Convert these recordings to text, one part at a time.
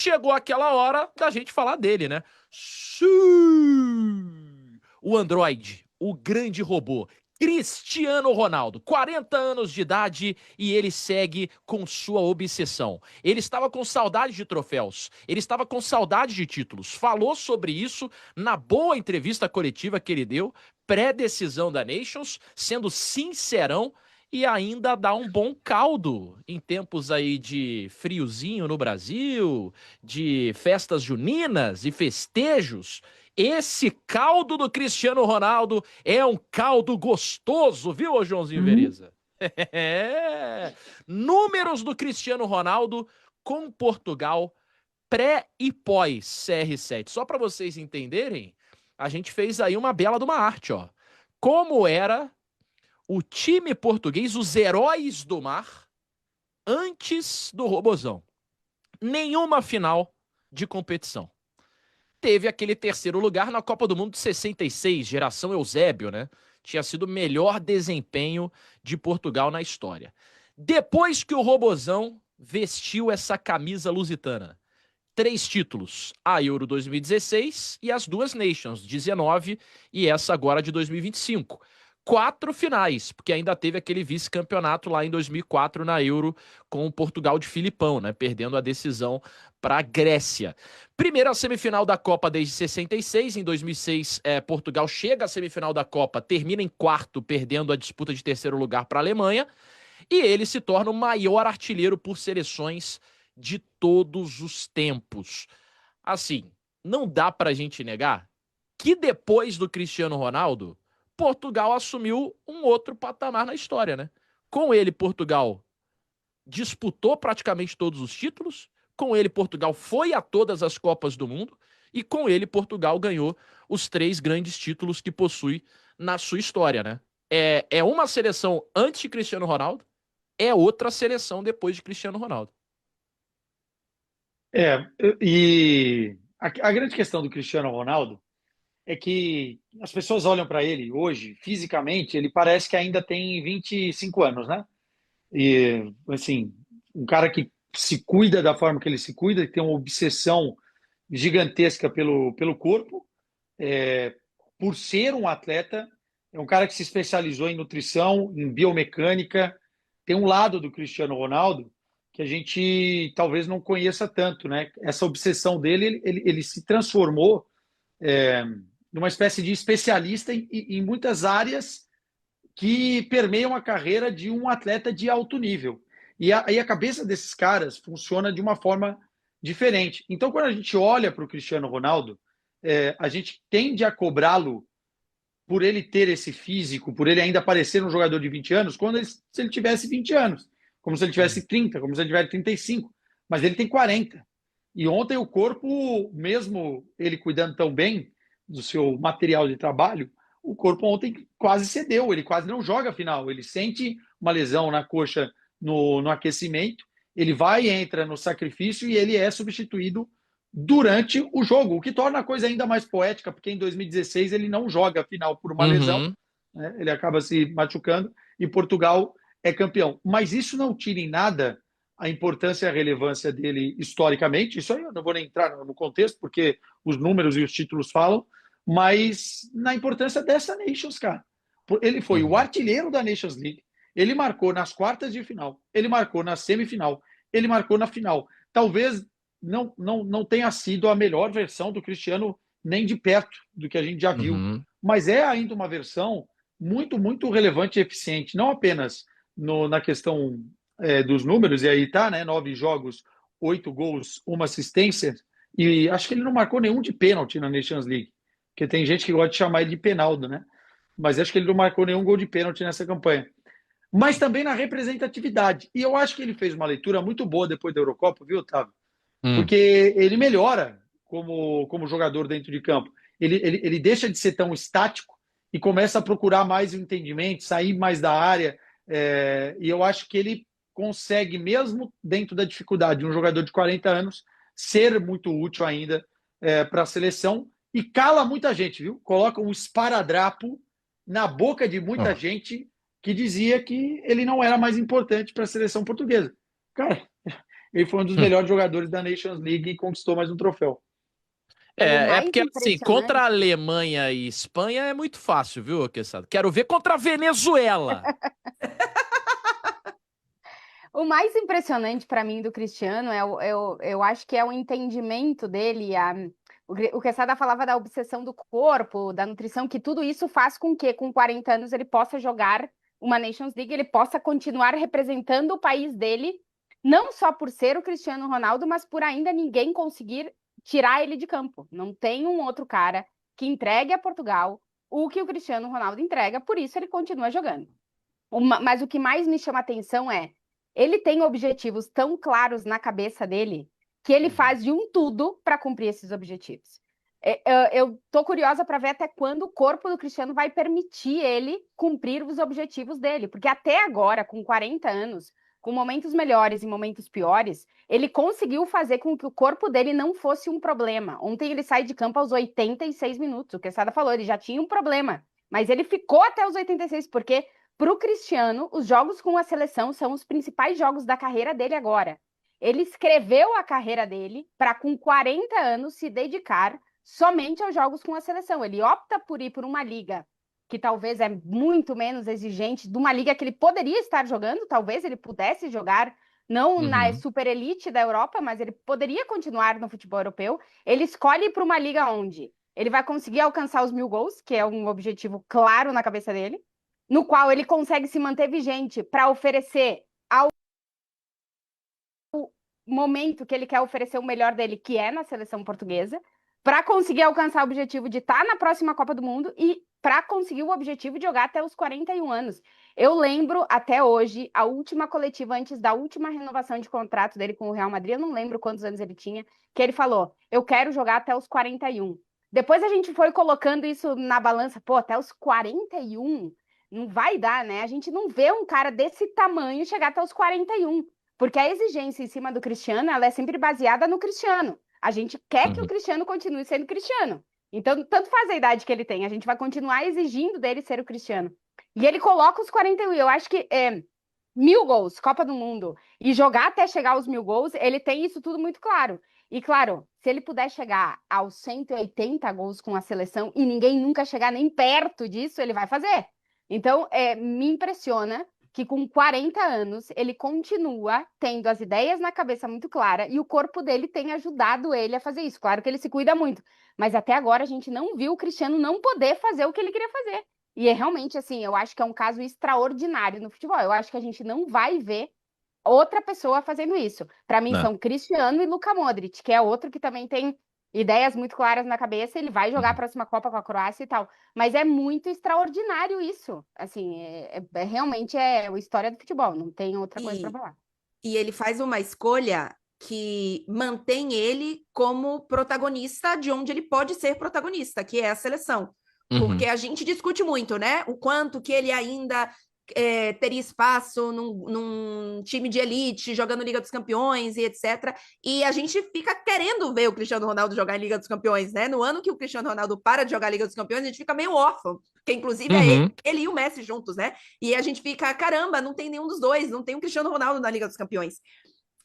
chegou aquela hora da gente falar dele, né? Sim! O Android, o grande robô, Cristiano Ronaldo, 40 anos de idade e ele segue com sua obsessão. Ele estava com saudade de troféus, ele estava com saudade de títulos. Falou sobre isso na boa entrevista coletiva que ele deu, pré-decisão da Nations, sendo sincerão e ainda dá um bom caldo em tempos aí de friozinho no Brasil, de festas juninas e festejos. Esse caldo do Cristiano Ronaldo é um caldo gostoso, viu, ô Joãozinho Hum, Vereza? É. Números do Cristiano Ronaldo com Portugal pré e pós CR7. Só para vocês entenderem, a gente fez aí uma bela de uma arte, ó. Como era o time português, os heróis do mar, antes do Robozão. Nenhuma final de competição. Teve aquele terceiro lugar na Copa do Mundo de 66, geração Eusébio, né? Tinha sido o melhor desempenho de Portugal na história. Depois que o Robozão vestiu essa camisa lusitana, 3 títulos, a Euro 2016 e as duas Nations, 19 e essa agora de 2025. 4 finais, porque ainda teve aquele vice-campeonato lá em 2004 na Euro com o Portugal de Filipão, né? Perdendo a decisão para a Grécia. Primeira semifinal da Copa desde 66, em 2006 Portugal chega à semifinal da Copa, termina em quarto, perdendo a disputa de terceiro lugar para a Alemanha, e ele se torna o maior artilheiro por seleções de todos os tempos. Assim, não dá pra gente negar que depois do Cristiano Ronaldo, Portugal assumiu um outro patamar na história, né? Com ele, Portugal disputou praticamente todos os títulos, com ele, Portugal foi a todas as Copas do Mundo, e com ele, Portugal ganhou os 3 grandes títulos que possui na sua história, né? É uma seleção antes de Cristiano Ronaldo, é outra seleção depois de Cristiano Ronaldo. é, e a grande questão do Cristiano Ronaldo é que as pessoas olham para ele hoje, fisicamente, ele parece que ainda tem 25 anos, né? E, assim, um cara que se cuida da forma que ele se cuida, que tem uma obsessão gigantesca pelo corpo, é, por ser um atleta, é um cara que se especializou em nutrição, em biomecânica. Tem um lado do Cristiano Ronaldo que a gente talvez não conheça tanto, né? Essa obsessão dele, ele se transformou é, numa espécie de especialista em muitas áreas que permeiam a carreira de um atleta de alto nível. E aí a cabeça desses caras funciona de uma forma diferente. Então, quando a gente olha para o Cristiano Ronaldo, a gente tende a cobrá-lo por ele ter esse físico, por ele ainda parecer um jogador de 20 anos, quando se ele tivesse 20 anos, como se ele tivesse 30, como se ele tivesse 35. Mas ele tem 40. E ontem o corpo, mesmo ele cuidando tão bem do seu material de trabalho, o corpo ontem quase cedeu, ele quase não joga a final. Ele sente uma lesão na coxa no aquecimento, ele vai e entra no sacrifício e ele é substituído durante o jogo, o que torna a coisa ainda mais poética, porque em 2016 ele não joga a final por uma lesão, Uhum. né? Ele acaba se machucando e Portugal é campeão. Mas isso não tira em nada a importância e a relevância dele historicamente. Isso aí eu não vou nem entrar no contexto, porque os números e os títulos falam, mas na importância dessa Nations, cara. Ele foi o Uhum. artilheiro da Nations League, ele marcou nas quartas de final, ele marcou na semifinal, ele marcou na final. Talvez não tenha sido a melhor versão do Cristiano nem de perto do que a gente já viu, Uhum. mas é ainda uma versão muito relevante e eficiente, não apenas na questão dos números, e aí tá, né? 9 jogos, 8 gols, uma assistência, e acho que ele não marcou nenhum de pênalti na Nations League, porque tem gente que gosta de chamar ele de Penaldo, né? Mas acho que ele não marcou nenhum gol de pênalti nessa campanha. Mas também na representatividade. E eu acho que ele fez uma leitura muito boa depois da Eurocopa, viu, Otávio? Hum. Porque ele melhora como jogador dentro de campo. Ele deixa de ser tão estático e começa a procurar mais o entendimento, sair mais da área. E eu acho que ele consegue, mesmo dentro da dificuldade de um jogador de 40 anos, ser muito útil ainda para a seleção e cala muita gente, viu? Coloca um esparadrapo na boca de muita Ó. gente que dizia que ele não era mais importante para a seleção portuguesa. Cara, ele foi um dos melhores jogadores da Nations League e conquistou mais um troféu. O É mais porque, assim, contra a impressionante. Alemanha e Espanha é muito fácil, viu, Quesada? Quero ver contra a Venezuela. O mais impressionante para mim do Cristiano eu acho que é o entendimento dele. O Quesada falava da obsessão do corpo, da nutrição, que tudo isso faz com que, com 40 anos, ele possa jogar uma Nations League, ele possa continuar representando o país dele, não só por ser o Cristiano Ronaldo, mas por ainda ninguém conseguir tirar ele de campo. Não tem um outro cara que entregue a Portugal o que o Cristiano Ronaldo entrega, por isso ele continua jogando. Mas o que mais me chama atenção é ele tem objetivos tão claros na cabeça dele que ele faz de um tudo para cumprir esses objetivos. Eu tô curiosa para ver até quando o corpo do Cristiano vai permitir ele cumprir os objetivos dele, porque até agora, com 40 anos, com momentos melhores e momentos piores, ele conseguiu fazer com que o corpo dele não fosse um problema. Ontem ele sai de campo aos 86 minutos, o Quesada falou, ele já tinha um problema, mas ele ficou até os 86 porque para o Cristiano, os jogos com a seleção são os principais jogos da carreira dele agora. Ele escreveu a carreira dele para, com 40 anos, se dedicar somente aos jogos com a seleção. Ele opta por ir por uma liga que talvez é muito menos exigente, de uma liga que ele poderia estar jogando, talvez ele pudesse jogar, não na super elite da Europa, mas ele poderia continuar no futebol europeu. Ele escolhe ir para uma liga onde ele vai conseguir alcançar os 1.000 gols, que é um objetivo claro na cabeça dele, no qual ele consegue se manter vigente para oferecer ao momento que ele quer oferecer o melhor dele, que é na seleção portuguesa, para conseguir alcançar o objetivo de estar na próxima Copa do Mundo e para conseguir o objetivo de jogar até os 41 anos. Eu lembro até hoje, a última coletiva antes da última renovação de contrato dele com o Real Madrid, eu não lembro quantos anos ele tinha, que ele falou, eu quero jogar até os 41. Depois a gente foi colocando isso na balança, pô, até os 41... não vai dar, né? A gente não vê um cara desse tamanho chegar até os 41, porque a exigência em cima do Cristiano, ela é sempre baseada no Cristiano. A gente quer que o Cristiano continue sendo Cristiano. Então, tanto faz a idade que ele tem, a gente vai continuar exigindo dele ser o Cristiano. E ele coloca os 41, eu acho que 1.000 gols, Copa do Mundo, e jogar até chegar aos 1.000 gols, ele tem isso tudo muito claro. E claro, se ele puder chegar aos 180 gols com a seleção e ninguém nunca chegar nem perto disso, ele vai fazer. Então, me impressiona que com 40 anos ele continua tendo as ideias na cabeça muito clara e o corpo dele tem ajudado ele a fazer isso. Claro que ele se cuida muito, mas até agora a gente não viu o Cristiano não poder fazer o que ele queria fazer. E é realmente assim, eu acho que é um caso extraordinário no futebol. Eu acho que a gente não vai ver outra pessoa fazendo isso. Para mim são Cristiano e Luka Modric, que é outro que também tem ideias muito claras na cabeça, ele vai jogar a próxima Copa com a Croácia e tal. Mas é muito extraordinário isso. Assim, realmente é a história do futebol, não tem outra coisa para falar. E ele faz uma escolha que mantém ele como protagonista de onde ele pode ser protagonista, que é a seleção. Porque a gente discute muito, né? O quanto que ele ainda teria espaço num time de elite, jogando Liga dos Campeões e etc. E a gente fica querendo ver o Cristiano Ronaldo jogar em Liga dos Campeões, né? No ano que o Cristiano Ronaldo para de jogar Liga dos Campeões, a gente fica meio órfão, porque inclusive é ele e o Messi juntos, né? E a gente fica, caramba, não tem nenhum dos dois, não tem o Cristiano Ronaldo na Liga dos Campeões.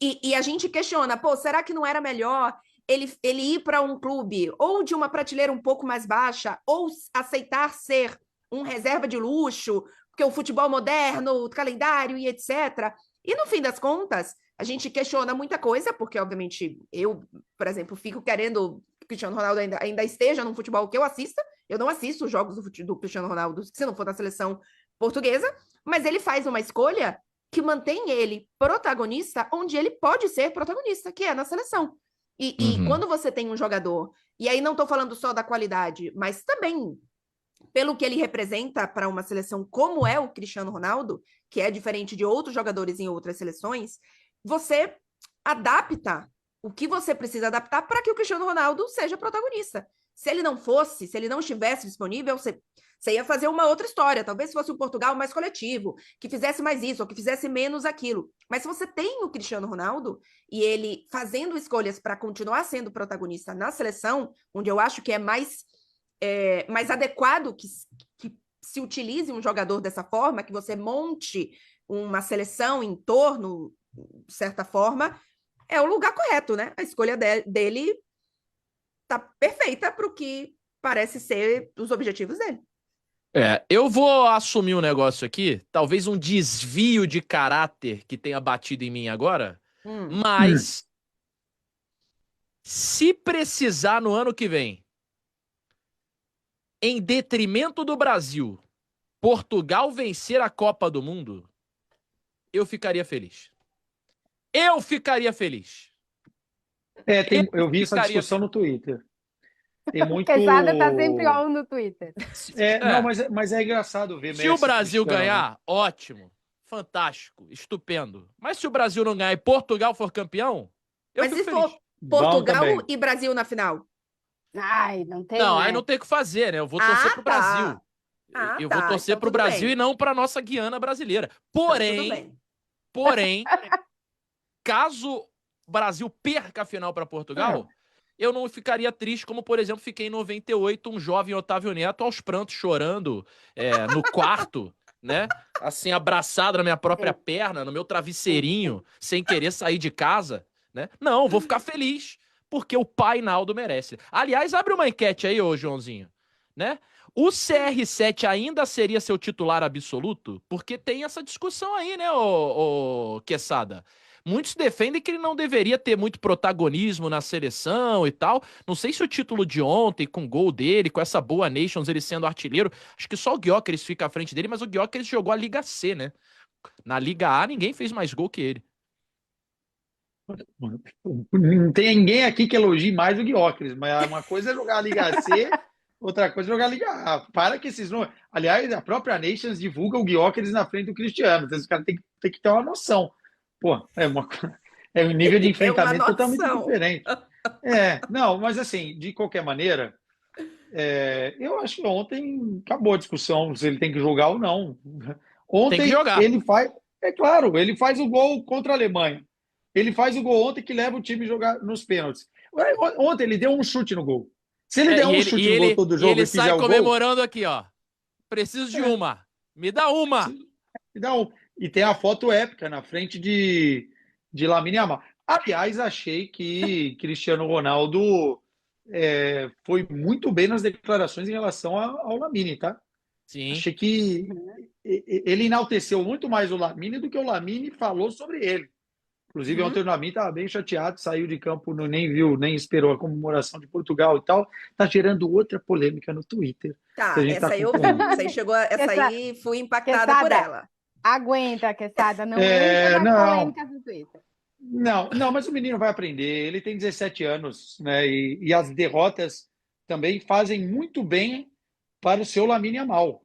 E a gente questiona, pô, será que não era melhor ele ir para um clube ou de uma prateleira um pouco mais baixa, ou aceitar ser um reserva de luxo, porque o futebol moderno, o calendário e etc. E no fim das contas, a gente questiona muita coisa, porque obviamente eu, por exemplo, fico querendo que o Cristiano Ronaldo ainda esteja num futebol que eu assista. Eu não assisto os jogos do Cristiano Ronaldo se não for da seleção portuguesa, mas ele faz uma escolha que mantém ele protagonista onde ele pode ser protagonista, que é na seleção. E quando você tem um jogador, e aí não estou falando só da qualidade, mas também pelo que ele representa para uma seleção como é o Cristiano Ronaldo, que é diferente de outros jogadores em outras seleções, você adapta o que você precisa adaptar para que o Cristiano Ronaldo seja protagonista. Se ele não fosse, se ele não estivesse disponível, você ia fazer uma outra história. Talvez se fosse um Portugal mais coletivo, que fizesse mais isso, ou que fizesse menos aquilo. Mas se você tem o Cristiano Ronaldo, e ele fazendo escolhas para continuar sendo protagonista na seleção, onde eu acho que é mais adequado que se utilize um jogador dessa forma, que você monte uma seleção em torno, de certa forma, é o lugar correto, né? A escolha dele tá perfeita para o que parece ser os objetivos dele. Eu vou assumir um negócio aqui, talvez um desvio de caráter que tenha batido em mim agora, mas se precisar no ano que vem, em detrimento do Brasil, Portugal vencer a Copa do Mundo, eu ficaria feliz. Eu ficaria feliz. Eu vi essa ficaria discussão no Twitter. Tem muito. Quesada tá sempre on no Twitter. Não, mas é engraçado ver Se Messi o e Brasil Cristiano, né? ganhar, ótimo, fantástico, estupendo. Mas se o Brasil não ganhar e Portugal for campeão, eu Mas fico se feliz. for Portugal também. e Brasil na final? Ai, não tem, Não, né? aí não tem o que fazer, né? Eu vou torcer pro Brasil. Eu vou torcer Então pro tudo Brasil bem. e não pra nossa Guiana brasileira. Então, tudo bem. Porém, caso o Brasil perca a final para Portugal, eu não ficaria triste como, por exemplo, fiquei em 98, um jovem Otávio Neto aos prantos chorando no quarto, né? Assim, abraçado na minha própria perna, no meu travesseirinho, sem querer sair de casa, né? Não, vou ficar feliz, porque o pai Naldo merece. Aliás, abre uma enquete aí, ô Joãozinho, né? O CR7 ainda seria seu titular absoluto? Porque tem essa discussão aí, né, ô Quesada? Muitos defendem que ele não deveria ter muito protagonismo na seleção e tal. Não sei se o título de ontem, com o gol dele, com essa boa Nations, ele sendo artilheiro, acho que só o Gyökeres fica à frente dele, mas o Gyökeres jogou a Liga C, né? Na Liga A, ninguém fez mais gol que ele. Não tem ninguém aqui que elogie mais o Gyökeres, mas uma coisa é jogar a Liga C, outra coisa é jogar a Liga A. Para que esses números. Aliás, a própria Nations divulga o Gyökeres na frente do Cristiano. Então, os caras têm que ter uma noção. Pô, é um nível de Tem uma enfrentamento totalmente noção. diferente. Não, mas assim, de qualquer maneira, eu acho que ontem acabou a discussão se ele tem que jogar ou não. Tem que Ontem jogar. ele faz, claro, ele faz o gol contra a Alemanha. Ele faz o gol ontem que leva o time a jogar nos pênaltis. Ontem ele deu um chute no gol. Se ele der um chute no gol todo jogo ele e fizer sai o gol, comemorando aqui, ó. Preciso de uma. Me dá uma. E tem a foto épica na frente de Lamine Yamal. Aliás, achei que Cristiano Ronaldo foi muito bem nas declarações em relação ao Lamine, tá? Sim. Achei que ele enalteceu muito mais o Lamine do que o Lamine falou sobre ele. Inclusive, ontem o Lamine estava bem chateado, saiu de campo, nem viu, nem esperou a comemoração de Portugal e tal. Tá gerando outra polêmica no Twitter. Tá, essa aí eu vi. Essa aí fui impactada por ela. Aguenta, Quesada, não entra nas polêmicas do Twitter. Não, mas o menino vai aprender. Ele tem 17 anos, né? E as derrotas também fazem muito bem para o seu Lamine Yamal.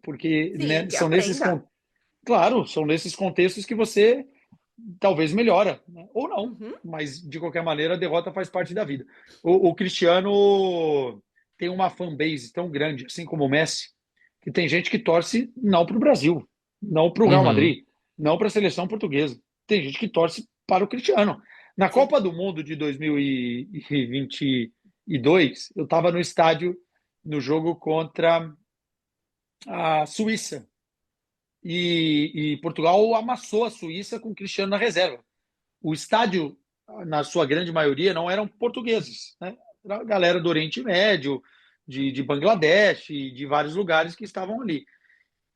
Porque Sim, né, que são aprenda. Claro, são nesses contextos que você talvez melhora, né? Ou não. Mas, de qualquer maneira, a derrota faz parte da vida. O Cristiano tem uma fanbase tão grande, assim como o Messi, que tem gente que torce não para o Brasil, não para o Real Madrid, não para a seleção portuguesa. Tem gente que torce para o Cristiano. Na Copa do Mundo de 2022, eu estava no estádio no jogo contra a Suíça. E Portugal amassou a Suíça com o Cristiano na reserva. O estádio, na sua grande maioria, não eram portugueses, né? Era a galera do Oriente Médio, de Bangladesh, de vários lugares que estavam ali.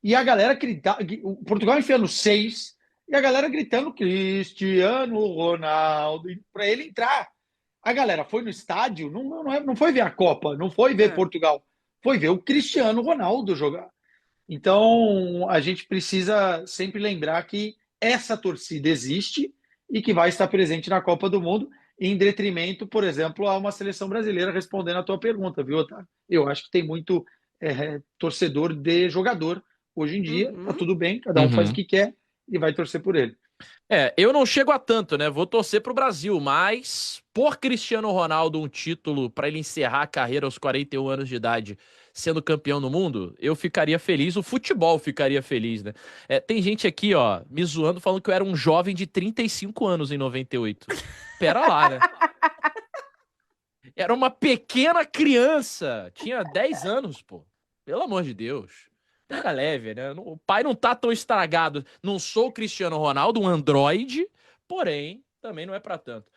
E a galera gritava, o Portugal enfiando 6, e a galera gritando Cristiano Ronaldo, para ele entrar. A galera foi no estádio, não foi ver a Copa, não foi ver Portugal, foi ver o Cristiano Ronaldo jogar. Então, a gente precisa sempre lembrar que essa torcida existe e que vai estar presente na Copa do Mundo, em detrimento, por exemplo, a uma seleção brasileira, respondendo a tua pergunta, viu, Otávio? Eu acho que tem muito torcedor de jogador. Hoje em dia, tá tudo bem, cada um faz o que quer e vai torcer por ele. Eu não chego a tanto, né? Vou torcer pro Brasil, mas por Cristiano Ronaldo um título para ele encerrar a carreira aos 41 anos de idade, sendo campeão no mundo, eu ficaria feliz, o futebol ficaria feliz, né? Tem gente aqui, ó, me zoando, falando que eu era um jovem de 35 anos em 98. Pera lá, né? Era uma pequena criança, tinha 10 anos, pô. Pelo amor de Deus. Pega leve, né? O pai não tá tão estragado. Não sou o Cristiano Ronaldo, um androide, porém, também não é para tanto.